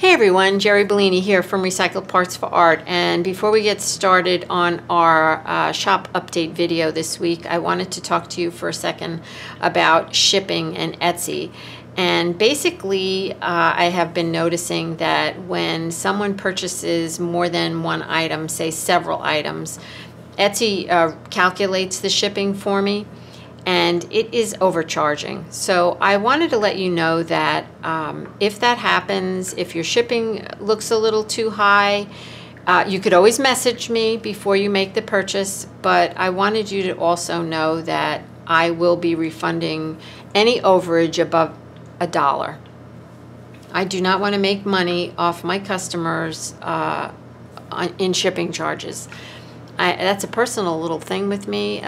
Hey everyone, Jeri Bellini here from Recycled Parts for Art, and before we get started on our shop update video this week, I wanted to talk to you for a second about shipping and Etsy. And basically, I have been noticing that when someone purchases more than one item, say several items, Etsy calculates the shipping for me, and it is overcharging. So I wanted to let you know that if that happens, if your shipping looks a little too high, you could always message me before you make the purchase, but I wanted you to also know that I will be refunding any overage above $1. I do not want to make money off my customers in shipping charges. That's a personal little thing with me.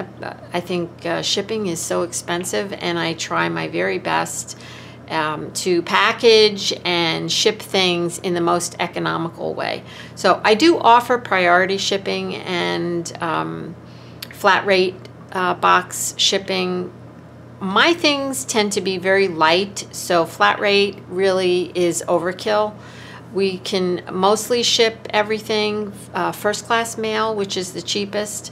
I think shipping is so expensive, and I try my very best to package and ship things in the most economical way. So I do offer priority shipping and flat rate box shipping. My things tend to be very light, so flat rate really is overkill. We can mostly ship everything first class mail, which is the cheapest.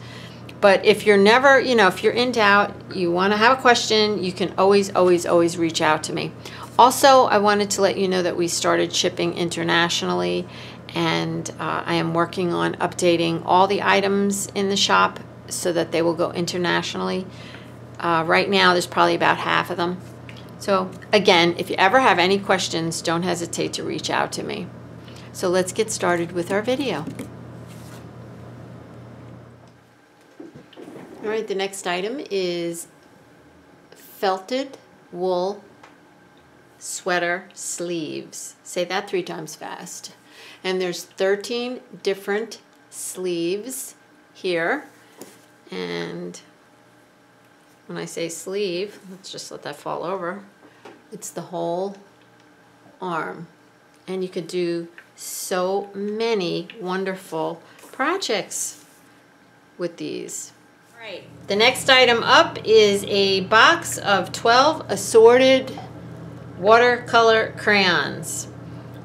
But if you're never, if you're in doubt, you want to have a question, you can always reach out to me. Also, I wanted to let you know that we started shipping internationally, and I am working on updating all the items in the shop so that they will go internationally. Right now, there's probably about half of them. So again, if you ever have any questions, don't hesitate to reach out to me. So let's get started with our video. All right, the next item is felted wool sweater sleeves. Say that 3 times fast. And there's 13 different sleeves here. And when I say sleeve, let's just let that fall over. It's the whole arm. And you could do so many wonderful projects with these. All right, the next item up is a box of 12 assorted watercolor crayons.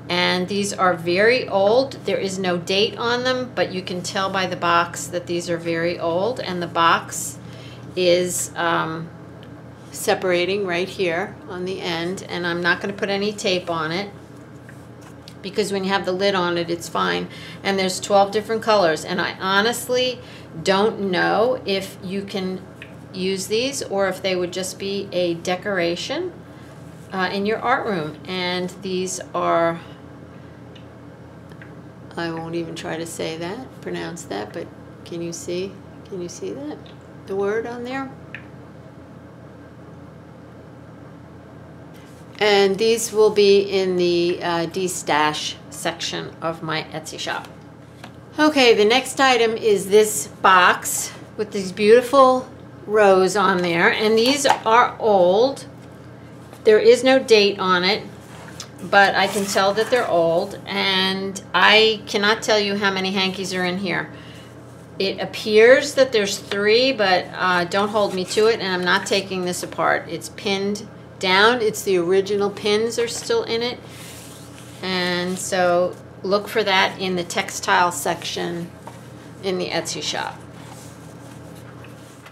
And these are very old. There is no date on them, but you can tell by the box that these are very old. And the box is separating right here on the end, and I'm not going to put any tape on it because when you have the lid on it, it's fine. And there's 12 different colors, and I honestly don't know if you can use these or if they would just be a decoration in your art room. And these are, I won't even try to say that, pronounce that, but can you see that? The word on there. And these will be in the DeStash section of my Etsy shop. Okay, the next item is this box with these beautiful rows on there, and these are old. There is no date on it, but I can tell that they're old, and I cannot tell you how many hankies are in here. It appears that there's 3, but don't hold me to it, and I'm not taking this apart. It's pinned down. It's the original pins are still in it. And so look for that in the textile section in the Etsy shop.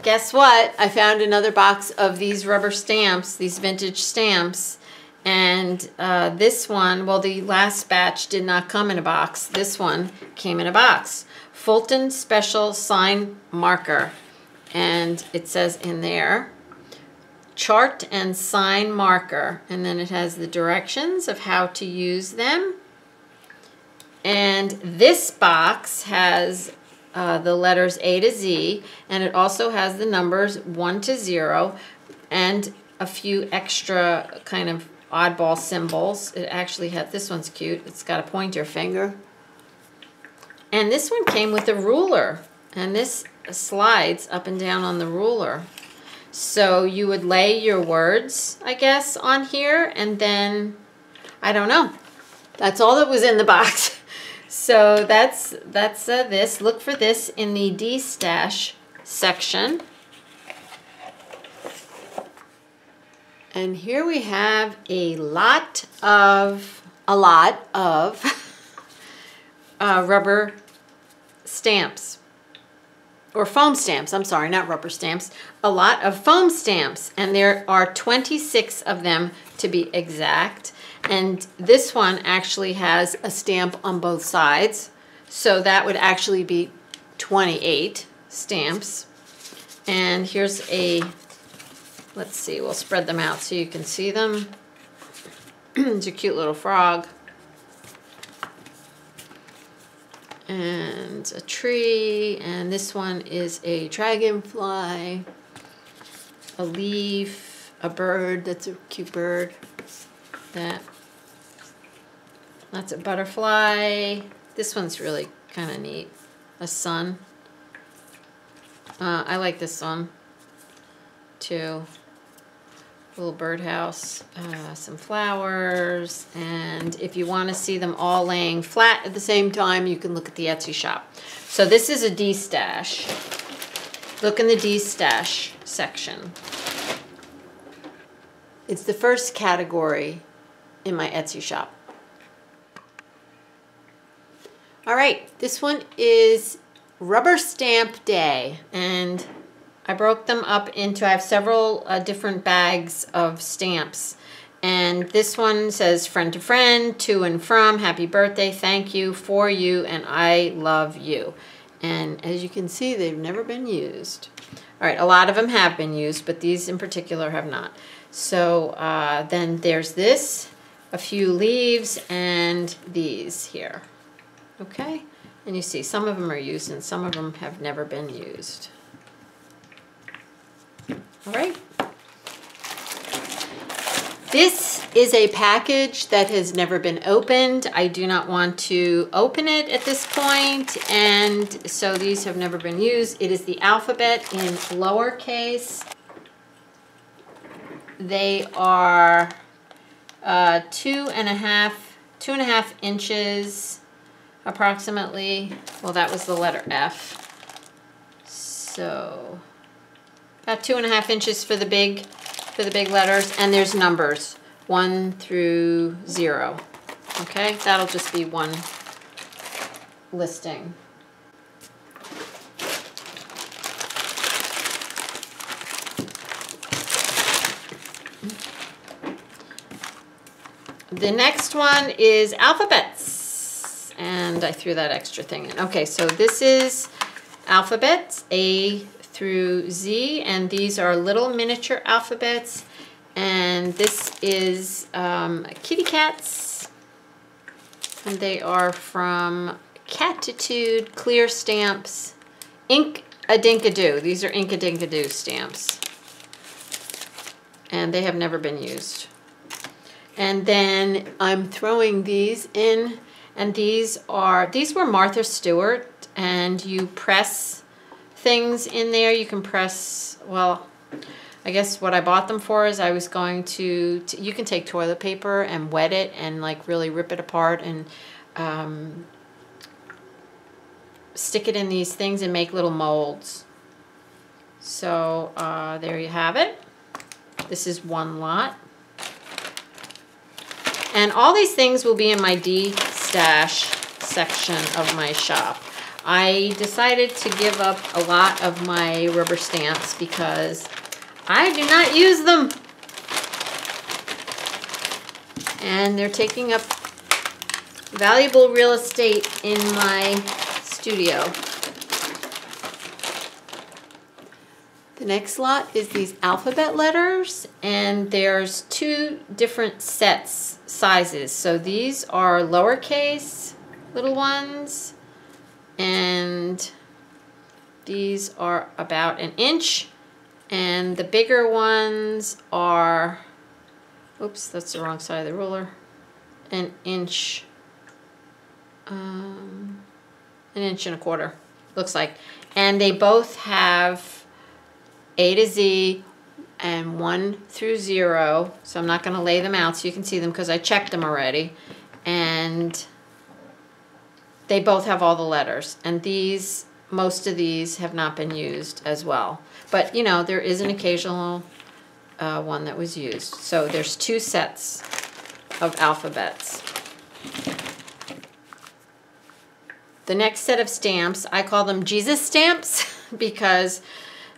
Guess what? I found another box of these rubber stamps, these vintage stamps. And this one, well, the last batch did not come in a box. This one came in a box. Fulton Special Sign Marker, and it says in there chart and sign marker, and then it has the directions of how to use them. And this box has the letters A to Z, and it also has the numbers 1 to 0 and a few extra kind of oddball symbols. It actually has, this one's cute, it's got a pointer finger. And this one came with a ruler, and this slides up and down on the ruler. So you would lay your words, I guess, on here, and then, I don't know. That's all that was in the box. So that's this. Look for this in the DeStash section. And here we have a lot of a lot of rubber stamps, or foam stamps, I'm sorry, not rubber stamps, a lot of foam stamps, and there are 26 of them to be exact. And this one actually has a stamp on both sides, so that would actually be 28 stamps. And here's a, let's see, we'll spread them out so you can see them. It's a cute little frog. And a tree, and this one is a dragonfly, a leaf, a bird, that's a cute bird. That's a butterfly. This one's really kind of neat. A sun. I like this one too. Little birdhouse, some flowers, and if you want to see them all laying flat at the same time, you can look at the Etsy shop. So this is a DeStash. Look in the DeStash section. It's the first category in my Etsy shop. All right, this one is Rubber Stamp Day, and I broke them up into, I have several different bags of stamps. And this one says friend to friend, to and from, happy birthday, thank you, for you, and I love you. And as you can see, they've never been used. All right, a lot of them have been used, but these in particular have not. So then there's this, a few leaves, and these here. Okay, and you see some of them are used and some of them have never been used. All right. This is a package that has never been opened. I do not want to open it at this point, and so these have never been used. It is the alphabet in lowercase. They are 2.5 inches approximately. Well, that was the letter F. So about 2.5 inches for the big letters, and there's numbers 1 through 0. Okay, that'll just be one listing. The next one is alphabets, and I threw that extra thing in. Okay, so this is alphabets, A through Z, and these are little miniature alphabets, and this is kitty cats, and they are from Catitude Clear Stamps, Ink-a-Dink-a-Doo. These are Ink-a-Dink-a-Doo stamps, and they have never been used. And then I'm throwing these in, and these were Martha Stewart, and you press things in there. You can press, well, I guess what I bought them for is I was going to you can take toilet paper and wet it and like really rip it apart and stick it in these things and make little molds. So there you have it. This is one lot. And all these things will be in my DeStash section of my shop. I decided to give up a lot of my rubber stamps because I do not use them. And they're taking up valuable real estate in my studio. The next lot is these alphabet letters, and there's 2 different sizes. So these are lowercase little ones, and these are about 1 inch, and the bigger ones are, oops, that's the wrong side of the ruler, 1 inch, 1 1.25 inches, looks like. And they both have A to Z and 1 through 0, so I'm not going to lay them out so you can see them because I checked them already. And they both have all the letters, and these, most of these have not been used as well. But you know, there is an occasional one that was used. So there's 2 sets of alphabets. The next set of stamps, I call them Jesus stamps because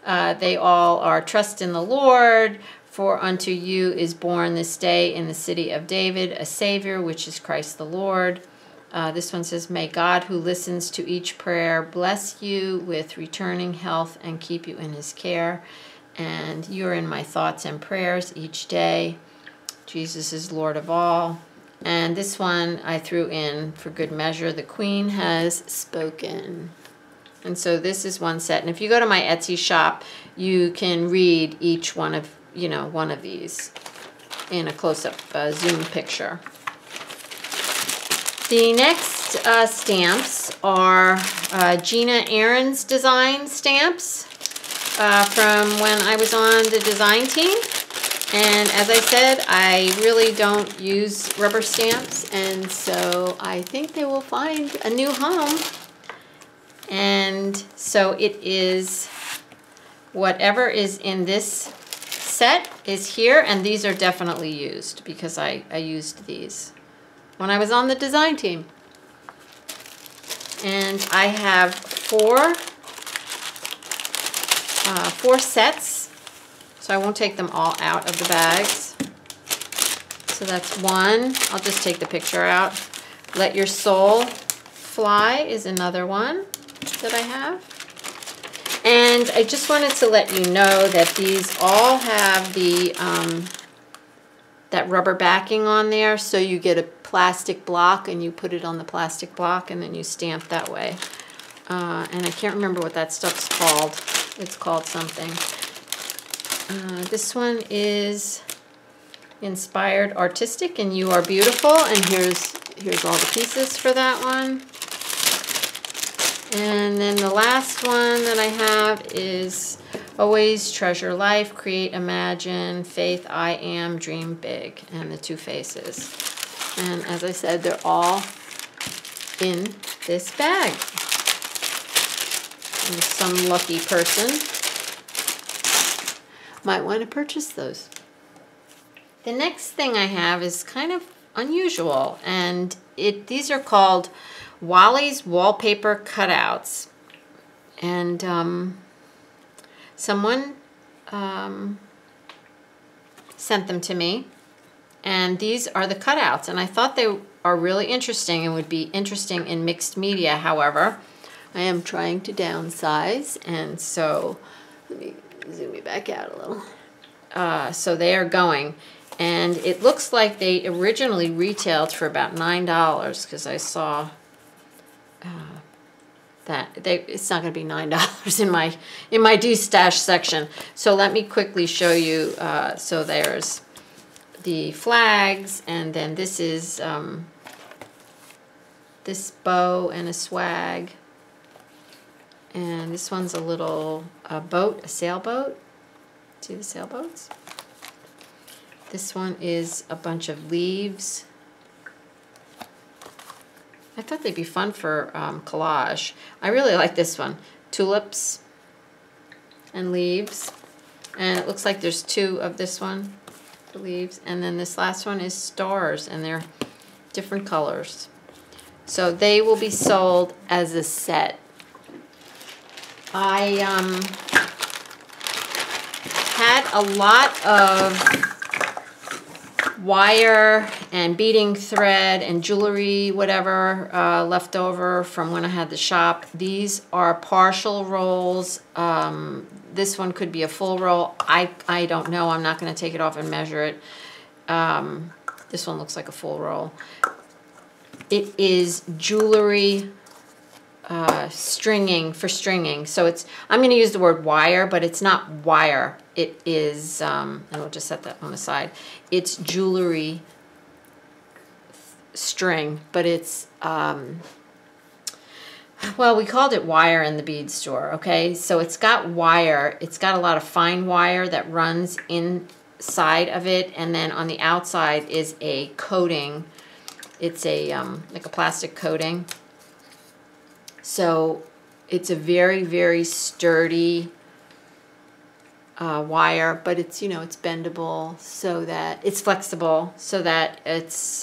they all are trust in the Lord, for unto you is born this day in the city of David a Savior, which is Christ the Lord. This one says, may God who listens to each prayer bless you with returning health and keep you in his care. And you're in my thoughts and prayers each day. Jesus is Lord of all. And this one I threw in for good measure. The Queen has spoken. And so this is one set. And if you go to my Etsy shop, you can read each one of, one of these in a close-up zoom picture. The next stamps are Gina Aaron's design stamps from when I was on the design team. And as I said, I really don't use rubber stamps, and so I think they will find a new home. And so it is whatever is in this set is here, and these are definitely used because I used these when I was on the design team. And I have four sets. So I won't take them all out of the bags. So that's one. I'll just take the picture out. Let Your Soul Fly is another one that I have. And I just wanted to let you know that these all have the that rubber backing on there. So you get a plastic block and you put it on the plastic block and then you stamp that way. And I can't remember what that stuff's called. It's called something. This one is Inspired Artistic and You Are Beautiful, and here's all the pieces for that one. And then the last one that I have is Always Treasure Life, Create, Imagine, Faith, I Am, Dream Big, and the two faces. And as I said, they're all in this bag. And some lucky person might want to purchase those. The next thing I have is kind of unusual, and these are called Wallies Wallpaper Cutouts. And someone sent them to me, and these are the cutouts, and I thought they are really interesting and would be interesting in mixed media. However, I am trying to downsize, and so let me zoom me back out a little. So they are going, and it looks like they originally retailed for about $9 because I saw that it's not going to be $9 in my DeStash section. So let me quickly show you. So there's the flags, and then this is this bow and a swag. And this one's a little boat, a sailboat. See the sailboats? This one is a bunch of leaves. I thought they'd be fun for collage. I really like this one. Tulips and leaves. And it looks like there's two of this one, the leaves. And then this last one is stars, and they're different colors. So they will be sold as a set. I had a lot of wire and beading thread and jewelry, whatever, left over from when I had the shop. These are partial rolls. This one could be a full roll. I don't know. I'm not going to take it off and measure it. This one looks like a full roll. It is jewelry stringing for stringing. So it's, I'm going to use the word wire, but it's not wire. It is, and we'll just set that on the side. It's jewelry string, but it's, well, we called it wire in the bead store, okay? So it's got wire. It's got a lot of fine wire that runs inside of it, and then on the outside is a coating. It's a, like a plastic coating. So it's a very, very sturdy wire, but it's, you know, it's bendable so that it's flexible, so that it's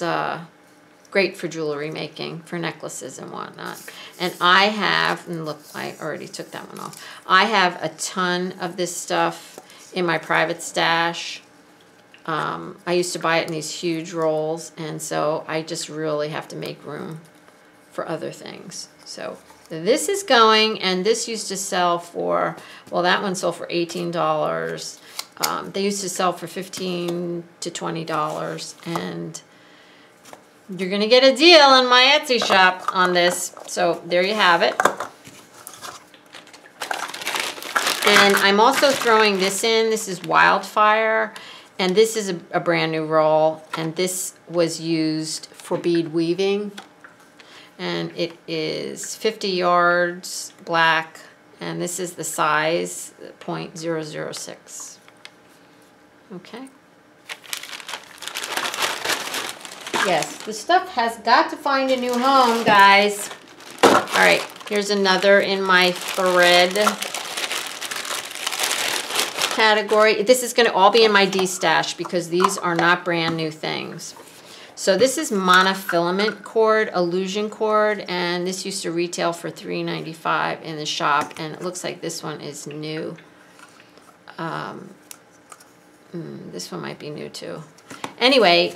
great great for jewelry making, for necklaces and whatnot. And I have, and look, I already took that one off. I have a ton of this stuff in my private stash. I used to buy it in these huge rolls, and so I just really have to make room for other things. So this is going, and this used to sell for, well, that one sold for $18. They used to sell for $15 to $20, and you're gonna get a deal in my Etsy shop on this. So there you have it. And I'm also throwing this in. This is Wildfire, and this is a brand new roll, and this was used for bead weaving. And it is 50 yards black, and this is the size, 0.006. Okay. Yes, the stuff has got to find a new home, guys. All right, here's another in my thread category. This is going to all be in my DeStash because these are not brand new things. So this is monofilament cord, illusion cord, and this used to retail for $3.95 in the shop, and it looks like this one is new. This one might be new too. Anyway,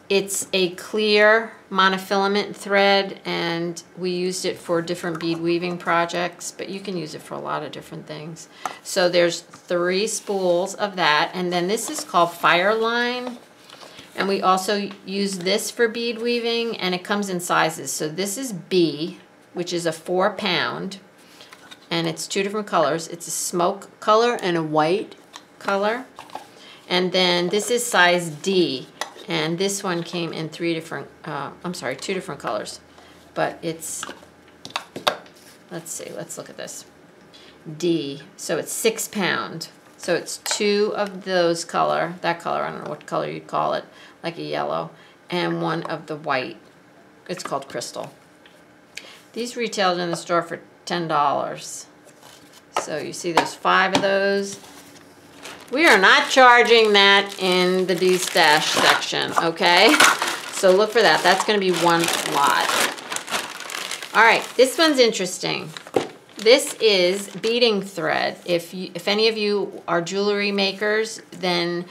it's a clear monofilament thread, and we used it for different bead weaving projects, but you can use it for a lot of different things. So there's 3 spools of that, and then this is called Fireline, and we also use this for bead weaving, and it comes in sizes. So this is B, which is a 4-pound, and it's 2 different colors. It's a smoke color and a white color. And then this is size D, and this one came in 2 different colors, but it's, let's see, let's look at this. D, so it's 6-pound. So it's 2 of those color, that color, I don't know what color you'd call it, like a yellow, and 1 of the white. It's called Crystal. These retailed in the store for $10. So you see there's 5 of those. We are not charging that in the DeStash section, okay? So look for that. That's going to be 1 lot. All right, this one's interesting. This is beading thread. If any of you are jewelry makers, then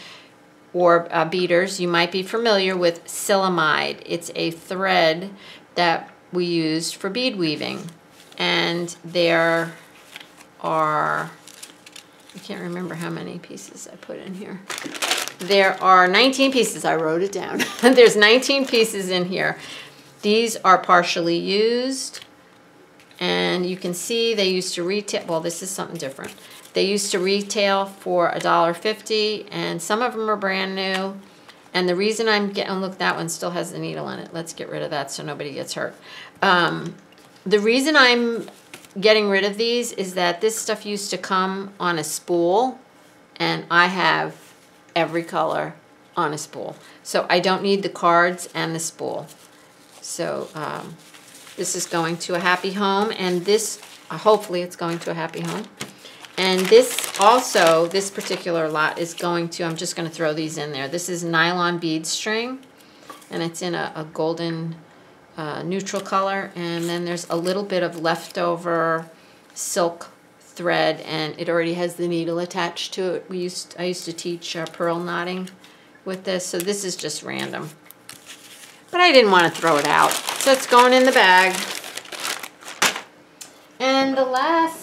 or beaders, you might be familiar with silamide. It's a thread that we used for bead weaving, and there are, I can't remember how many pieces I put in here. There are 19 pieces. I wrote it down. There's 19 pieces in here. These are partially used, and you can see they used to retail, well, this is something different. They used to retail for $1.50, and some of them are brand new. And the reason I'm getting, look, that one still has the needle in it. Let's get rid of that so nobody gets hurt. The reason I'm getting rid of these is that this stuff used to come on a spool, and I have every color on a spool. So I don't need the cards and the spool. So this is going to a happy home, and this, hopefully it's going to a happy home. And this also, this particular lot is going to, I'm just going to throw these in there. This is nylon bead string, and it's in a golden neutral color, and then there's a little bit of leftover silk thread, and it already has the needle attached to it. I used to teach pearl knotting with this, so this is just random. But I didn't want to throw it out, so it's going in the bag. And the last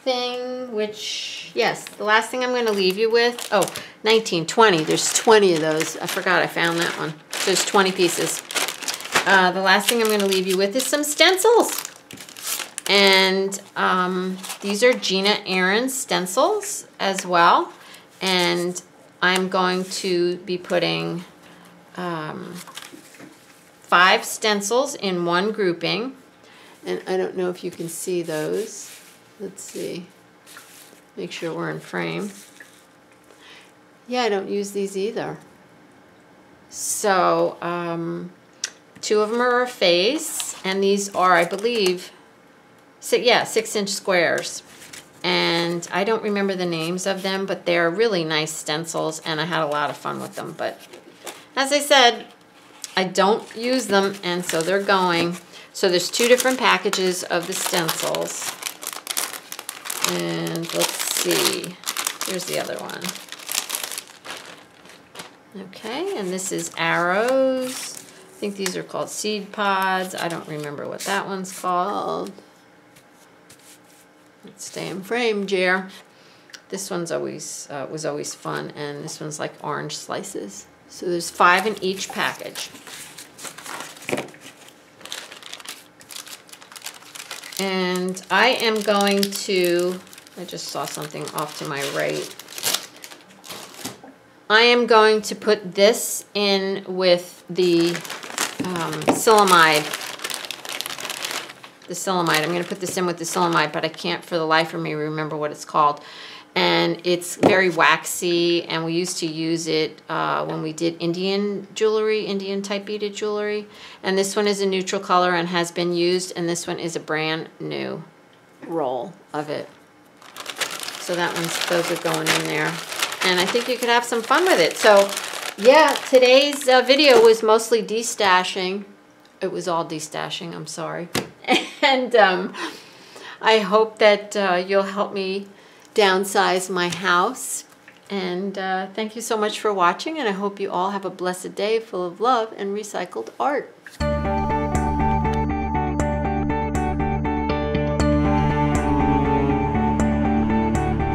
thing, which, yes, the last thing I'm going to leave you with, oh, 20. There's 20 of those. I forgot I found that one. There's 20 pieces. The last thing I'm going to leave you with is some stencils. And these are Gina Aaron's stencils as well. And I'm going to be putting 5 stencils in one grouping. And I don't know if you can see those. Let's see. Make sure we're in frame. Yeah, I don't use these either. So, 2 of them are a face, and these are, I believe, 6-inch squares. And I don't remember the names of them, but they're really nice stencils, and I had a lot of fun with them. But as I said, I don't use them, and so they're going. So there's 2 different packages of the stencils. And let's see. Here's the other one. Okay, and this is arrows. I think these are called seed pods. I don't remember what that one's called. Let's stay in frame, Jer. This one's always was always fun, and this one's like orange slices. So there's 5 in each package. And I am going to, I just saw something off to my right. I am going to put this in with the silamide. The silamide. I'm going to put this in with the silamide, but I can't for the life of me remember what it's called. And it's very waxy, and we used to use it when we did Indian jewelry, Indian type beaded jewelry. And this one is a neutral color and has been used, and this one is a brand new roll of it. So those are going in there. And I think you could have some fun with it. So yeah, today's video was mostly destashing. It was all destashing, I'm sorry. And I hope that you'll help me downsize my house. And thank you so much for watching, and I hope you all have a blessed day full of love and recycled art.